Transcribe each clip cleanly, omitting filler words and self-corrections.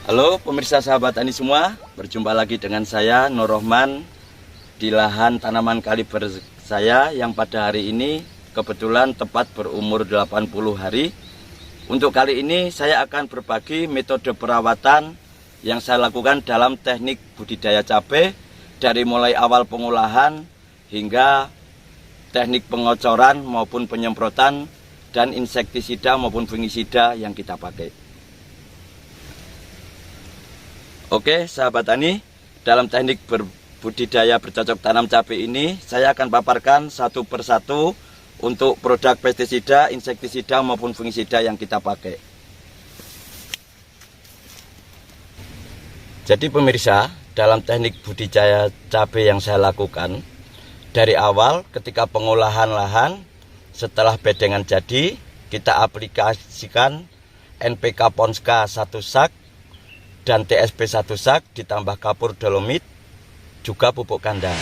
Halo pemirsa sahabat tani semua, berjumpa lagi dengan saya Nur Rohman di lahan tanaman kaliber saya yang pada hari ini kebetulan tepat berumur 80 hari. Untuk kali ini saya akan berbagi metode perawatan yang saya lakukan dalam teknik budidaya cabai dari mulai awal pengolahan hingga teknik pengocoran maupun penyemprotan dan insektisida maupun fungisida yang kita pakai. Oke sahabat tani, dalam teknik berbudidaya bercocok tanam cabai ini saya akan paparkan satu persatu untuk produk pestisida, insektisida maupun fungisida yang kita pakai. Jadi pemirsa, dalam teknik budidaya cabai yang saya lakukan dari awal ketika pengolahan lahan, setelah bedengan jadi kita aplikasikan NPK Ponska 1 sak dan TSP 1 sak ditambah kapur dolomit juga pupuk kandang.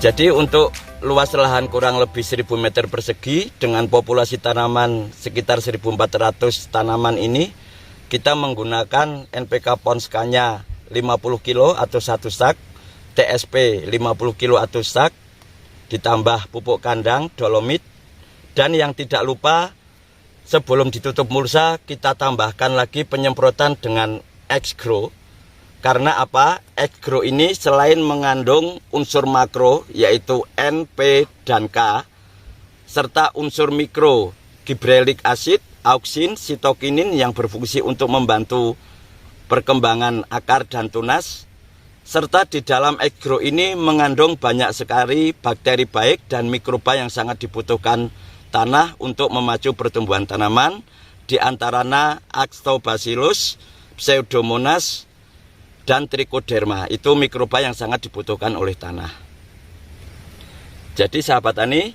Jadi untuk luas lahan kurang lebih 1000 meter persegi dengan populasi tanaman sekitar 1400 tanaman ini, kita menggunakan NPK Ponskanya 50 kilo atau 1 sak, TSP 50 kilo atau sak, ditambah pupuk kandang, dolomit, dan yang tidak lupa sebelum ditutup mulsa kita tambahkan lagi penyemprotan dengan X-Grow. Karena apa? X-Grow ini selain mengandung unsur makro yaitu N, P, dan K serta unsur mikro gibberellic acid, auksin, sitokinin yang berfungsi untuk membantu perkembangan akar dan tunas, serta di dalam X-Grow ini mengandung banyak sekali bakteri baik dan mikroba yang sangat dibutuhkan tanah untuk memacu pertumbuhan tanaman, di antaranya Lactobacillus, Pseudomonas, dan Trichoderma. Itu mikroba yang sangat dibutuhkan oleh tanah. Jadi sahabat tani,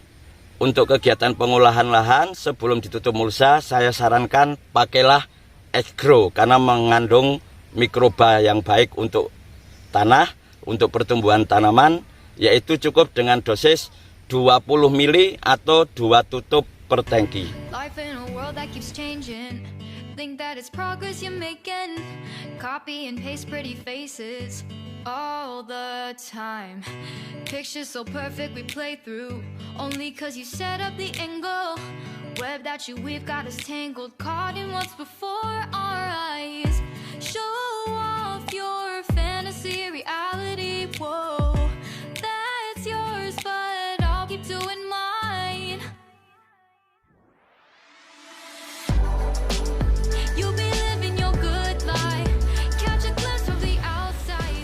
untuk kegiatan pengolahan lahan sebelum ditutup mulsa saya sarankan pakailah X-Grow karena mengandung mikroba yang baik untuk tanah, untuk pertumbuhan tanaman, yaitu cukup dengan dosis 20 mili atau 2 tutup per tangki. Think that it's progress you're making. Copy and paste pretty faces all the time. Pictures so perfect we play through only cause you set up the angle. Web that you weave got us tangled, caught in what's before our eyes. Show off your fantasy reality. Whoa, that's yours, but I'll keep doing mine.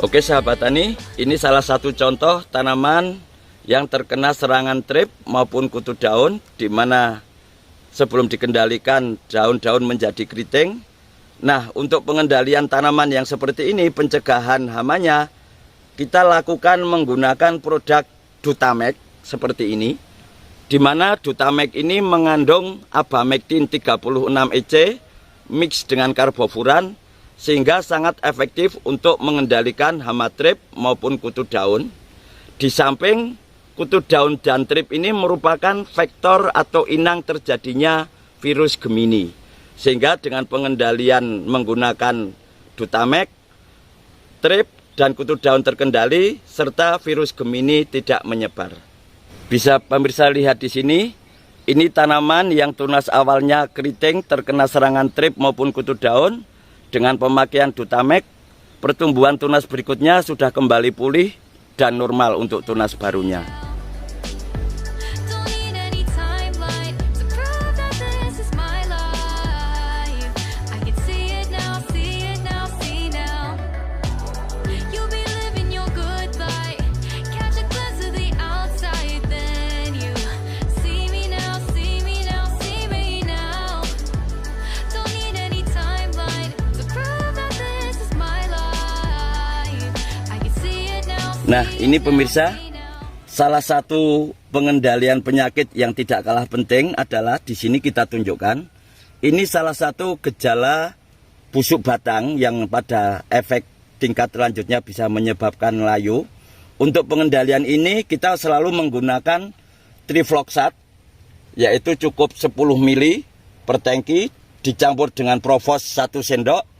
Oke sahabat tani, ini salah satu contoh tanaman yang terkena serangan trip maupun kutu daun, di mana sebelum dikendalikan daun-daun menjadi keriting. Nah, untuk pengendalian tanaman yang seperti ini, pencegahan hamanya, kita lakukan menggunakan produk Dutamek seperti ini, di mana Dutamek ini mengandung Abamectin 36 EC mix dengan karbofuran, sehingga sangat efektif untuk mengendalikan hama trip maupun kutu daun. Di samping kutu daun dan trip ini merupakan vektor atau inang terjadinya virus Gemini, sehingga dengan pengendalian menggunakan Dutamek, trip dan kutu daun terkendali serta virus Gemini tidak menyebar. Bisa pemirsa lihat di sini, ini tanaman yang tunas awalnya keriting terkena serangan trip maupun kutu daun. Dengan pemakaian Dutamek, pertumbuhan tunas berikutnya sudah kembali pulih dan normal untuk tunas barunya. Now Nah, ini pemirsa, salah satu pengendalian penyakit yang tidak kalah penting adalah di sini kita tunjukkan. Ini salah satu gejala busuk batang yang pada efek tingkat selanjutnya bisa menyebabkan layu. Untuk pengendalian ini kita selalu menggunakan trifloxat, yaitu cukup 10 ml per tangki dicampur dengan Provos 1 sendok.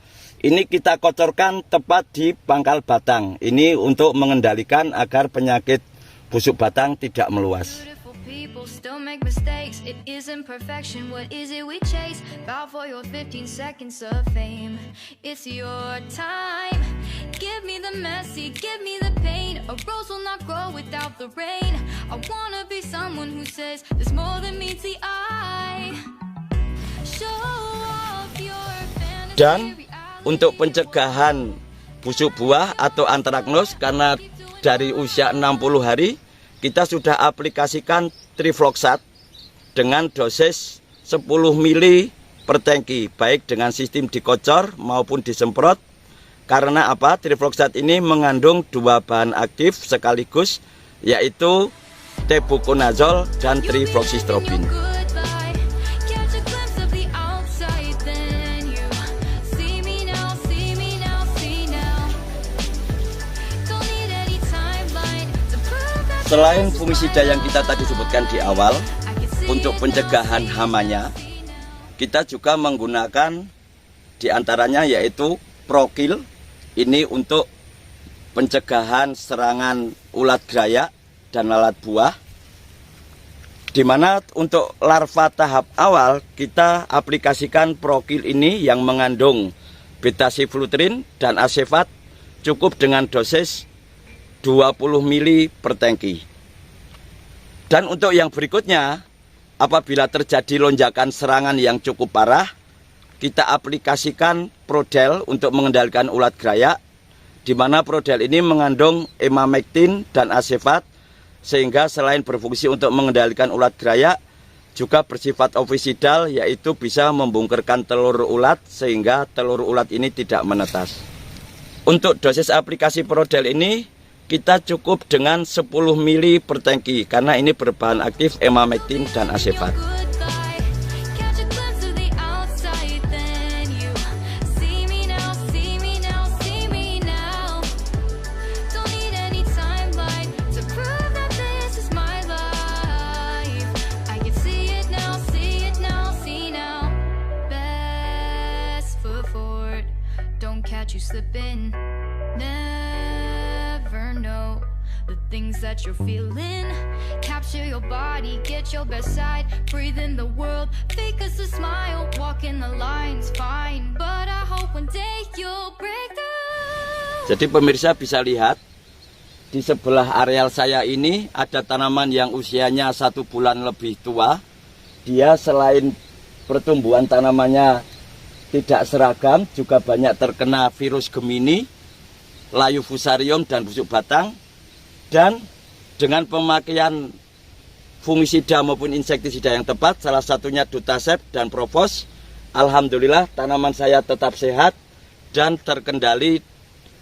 Ini kita kocorkan tepat di pangkal batang. Ini untuk mengendalikan agar penyakit busuk batang tidak meluas. Beautiful people still make mistakes. It isn't perfection. What is it we chase? Bow for your 15 seconds of fame. It's your time. Give me the messy, give me the pain. A rose will not grow without the rain. I wanna be someone who says there's more than meets the eye. Show off your fantasy. Dan untuk pencegahan busuk buah atau antraknose, karena dari usia 60 hari kita sudah aplikasikan trifloxat dengan dosis 10 ml per tangki, baik dengan sistem dikocor maupun disemprot. Karena apa? Trifloxat ini mengandung 2 bahan aktif sekaligus, yaitu tebuconazol dan trifloxystrobin. Selain fungisida yang kita tadi sebutkan di awal, untuk pencegahan hamanya, kita juga menggunakan diantaranya yaitu Prokil. Ini untuk pencegahan serangan ulat graya dan lalat buah. Di mana untuk larva tahap awal kita aplikasikan Prokil ini yang mengandung beta-siflutrin dan asefat cukup dengan dosis 20 ml per tangki. Dan untuk yang berikutnya, apabila terjadi lonjakan serangan yang cukup parah, kita aplikasikan Prodel untuk mengendalikan ulat graya, di mana Prodel ini mengandung emamectin dan asefat, sehingga selain berfungsi untuk mengendalikan ulat graya, juga bersifat ovisidal, yaitu bisa membungkerkan telur ulat sehingga telur ulat ini tidak menetas. Untuk dosis aplikasi Prodel ini kita cukup dengan 10 ml per tangki karena ini berbahan aktif emamectin dan asefat. You slipping, never know the things that you're feeling. Capture your body, get your best side, breathe in the world, fake us a smile, walk in the lines, fine, but I hope one day you'll break through. Jadi pemirsa bisa lihat di sebelah areal saya ini ada tanaman yang usianya 1 bulan lebih tua. Dia selain pertumbuhan tanamannya tidak seragam, juga banyak terkena virus Gemini, layu fusarium dan busuk batang. Dan dengan pemakaian fungisida maupun insektisida yang tepat, salah satunya Dutasep dan Provos, alhamdulillah tanaman saya tetap sehat dan terkendali,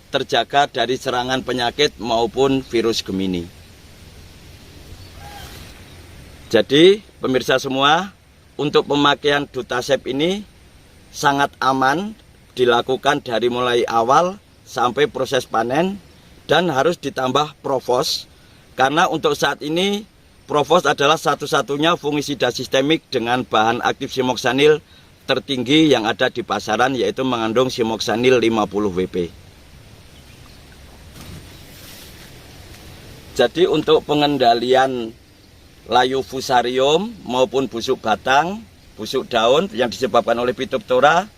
terjaga dari serangan penyakit maupun virus Gemini. Jadi pemirsa semua, untuk pemakaian Dutasep ini sangat aman, dilakukan dari mulai awal sampai proses panen, dan harus ditambah Provos karena untuk saat ini Provos adalah satu-satunya fungisida sistemik dengan bahan aktif simoksanil tertinggi yang ada di pasaran, yaitu mengandung simoksanil 50 WP. Jadi untuk pengendalian layu fusarium maupun busuk batang, busuk daun yang disebabkan oleh Phytophthora,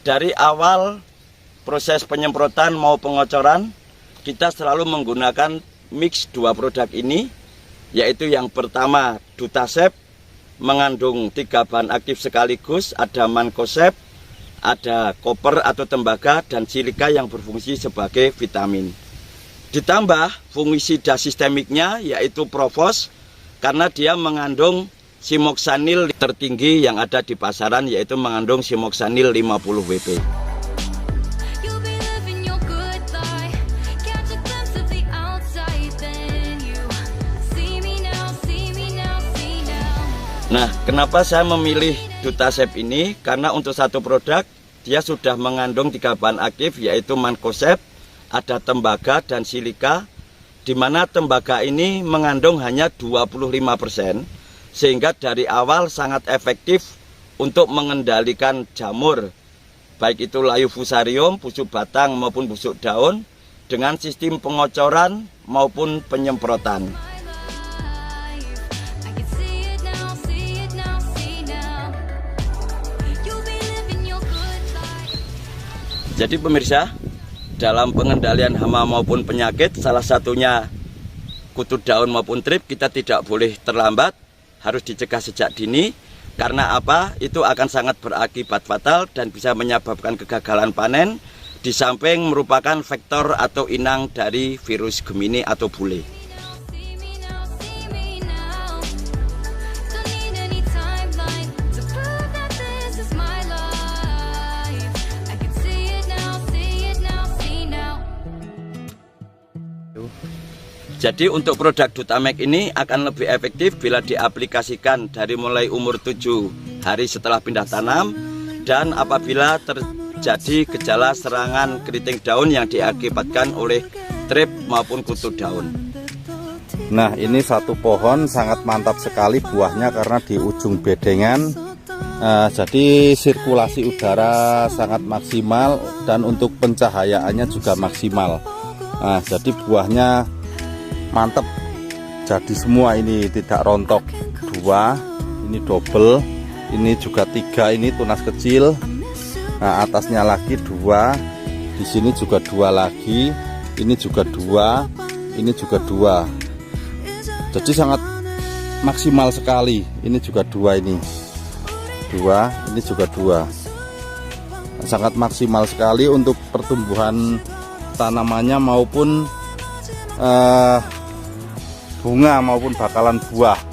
dari awal proses penyemprotan mau pengocoran, kita selalu menggunakan mix 2 produk ini, yaitu yang pertama Dutasep, mengandung 3 bahan aktif sekaligus, ada mankosep, ada koper atau tembaga, dan silika yang berfungsi sebagai vitamin. Ditambah fungisida sistemiknya yaitu Provos, karena dia mengandung simoksanil tertinggi yang ada di pasaran, yaitu mengandung simoksanil 50 WP. Nah, kenapa saya memilih Dutasep ini? Karena untuk satu produk dia sudah mengandung 3 bahan aktif, yaitu mancozeb, ada tembaga dan silika, di mana tembaga ini mengandung hanya 25%, sehingga dari awal sangat efektif untuk mengendalikan jamur, baik itu layu fusarium, busuk batang maupun busuk daun, dengan sistem pengocoran maupun penyemprotan. Jadi pemirsa, dalam pengendalian hama maupun penyakit, salah satunya kutu daun maupun trip, kita tidak boleh terlambat, harus dicegah sejak dini. Karena apa? Itu akan sangat berakibat fatal dan bisa menyebabkan kegagalan panen, di samping merupakan vektor atau inang dari virus Gemini atau bule. Jadi untuk produk Dutamek ini akan lebih efektif bila diaplikasikan dari mulai umur 7 hari setelah pindah tanam, dan apabila terjadi gejala serangan keriting daun yang diakibatkan oleh trip maupun kutu daun. Nah, ini satu pohon sangat mantap sekali buahnya karena di ujung bedengan. Jadi sirkulasi udara sangat maksimal dan untuk pencahayaannya juga maksimal. Nah, jadi buahnya mantep, jadi semua ini tidak rontok. 2, ini double, ini juga 3, ini tunas kecil. Nah, atasnya lagi 2, di sini juga 2 lagi, ini juga 2, ini juga 2. Jadi sangat maksimal sekali. Ini juga 2, ini 2, ini juga 2. Sangat maksimal sekali untuk pertumbuhan tanamannya maupun bunga maupun bakalan buah.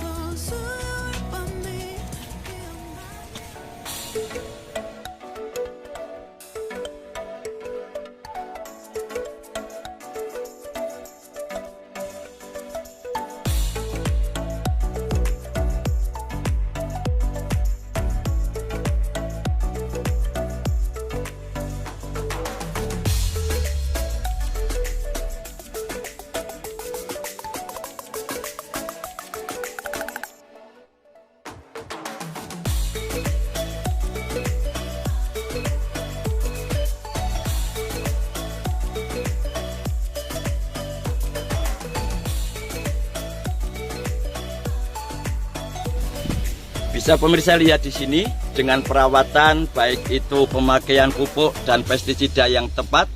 Bisa pemirsa lihat di sini, dengan perawatan baik itu pemakaian pupuk dan pestisida yang tepat,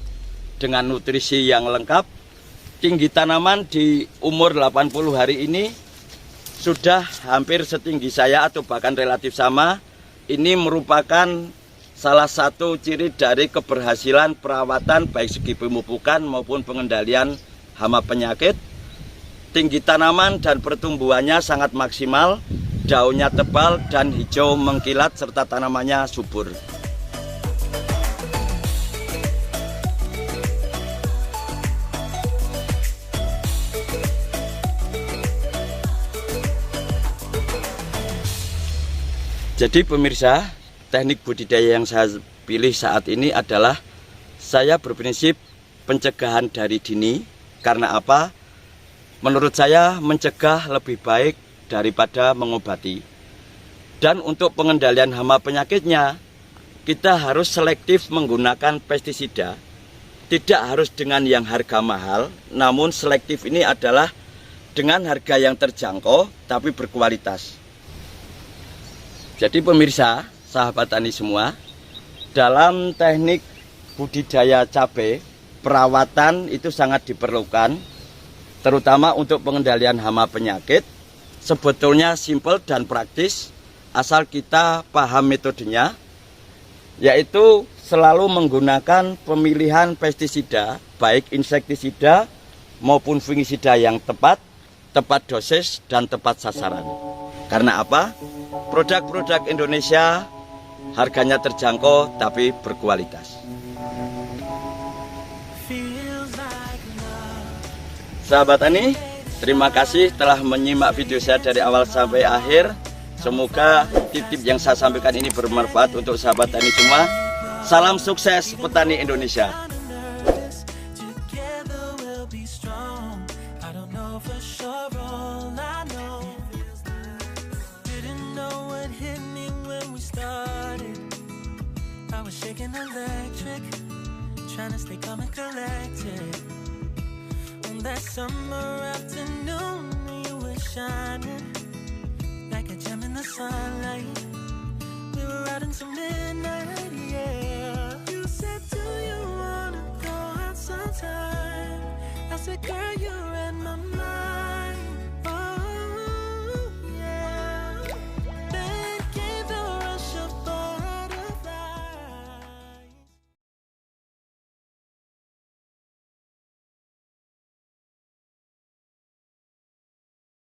dengan nutrisi yang lengkap, tinggi tanaman di umur 80 hari ini sudah hampir setinggi saya atau bahkan relatif sama. Ini merupakan salah satu ciri dari keberhasilan perawatan baik segi pemupukan maupun pengendalian hama penyakit. Tinggi tanaman dan pertumbuhannya sangat maksimal, daunnya tebal dan hijau mengkilat serta tanamannya subur. Jadi pemirsa, teknik budidaya yang saya pilih saat ini adalah saya berprinsip pencegahan dari dini. Karena apa? Menurut saya mencegah lebih baik daripada mengobati. Dan untuk pengendalian hama penyakitnya, kita harus selektif menggunakan pestisida. Tidak harus dengan yang harga mahal, namun selektif ini adalah dengan harga yang terjangkau tapi berkualitas. Jadi pemirsa, sahabat tani semua, dalam teknik budidaya cabai, perawatan itu sangat diperlukan, terutama untuk pengendalian hama penyakit. Sebetulnya simpel dan praktis, asal kita paham metodenya, yaitu selalu menggunakan pemilihan pestisida, baik insektisida maupun fungisida yang tepat dosis dan tepat sasaran. Karena apa? Produk-produk Indonesia harganya terjangkau tapi berkualitas. Sahabat tani, terima kasih telah menyimak video saya dari awal sampai akhir. Semoga tip-tip yang saya sampaikan ini bermanfaat untuk sahabat tani semua. Salam sukses petani Indonesia. Together we'll be strong. I don't know for sure, all I know is didn't know what hit me when we started. I was shaking electric, trying to stay calm and collected. On that summer afternoon, you were shining like a gem in the sunlight.